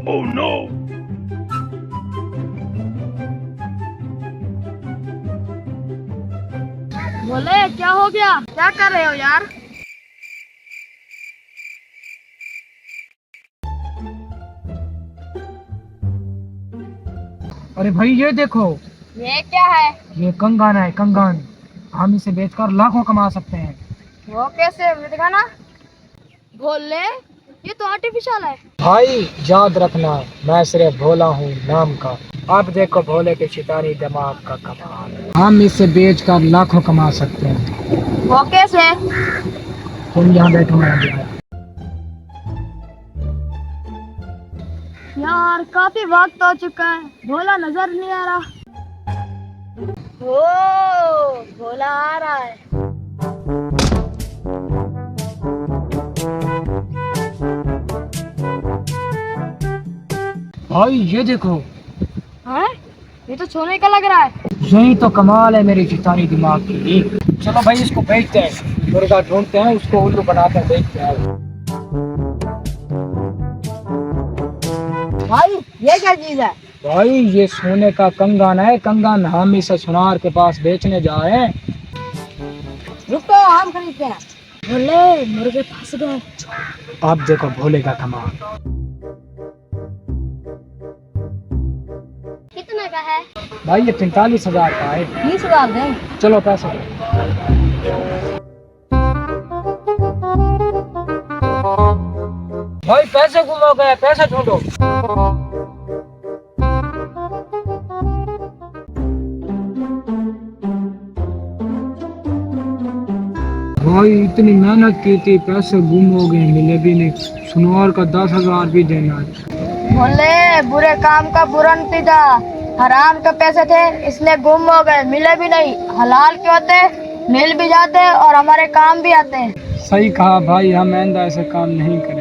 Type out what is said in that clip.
Oh no! बोले क्या हो गया, क्या कर रहे हो यार? अरे भाई ये देखो, ये क्या है? ये कंगन है, कंगन। हम इसे बेचकर लाखों कमा सकते हैं। वो कैसे दिखाना? बोले ये तो आर्टिफिशियल है। भाई याद रखना, मैं सिर्फ भोला हूँ नाम का। अब देखो भोले के शिकारी दिमाग का कमाल। हम इसे बेचकर लाखों कमा सकते हैं। वो कैसे? तुम यहाँ बैठो, मैं अभी आया। यार काफी वक्त हो चुका है, भोला नजर नहीं आ रहा। ओ भोला आ रहा है। भाई ये देखो, हैं? ये तो सोने का लग रहा है। यही तो कमाल है मेरे शिकारी दिमाग की। चलो भाई इसको बेचते हैं, मुर्गा ढूंढते हैं, उसको उल्लू बनाते हैं, देखते हैं। भाई ये क्या चीज है? भाई ये सोने का कंगन है, कंगन। हम इसे सुनार के पास बेचने जा रहे हैं। रुको हम खरीदते हैं। बोले मुर्गे फंस गए। अब देखो भोले का कमाल। कितने का है? भाई ये 45,000 का है। 20,000 दें। चलो पैसे दो। भाई पैसे गुम हो गए, पैसे ढूंढो। भाई इतनी मेहनत की थी, पैसे गुम हो गए, मिले भी नहीं। सुनार का 10,000 भी देना है। बोले बुरे काम का बुरा नतीजा, हराम के पैसे थे इसलिए गुम हो गए, मिले भी नहीं। हलाल के होते मिल भी जाते और हमारे काम भी आते। सही कहा भाई, हम आइंदा ऐसे काम नहीं करेंगे।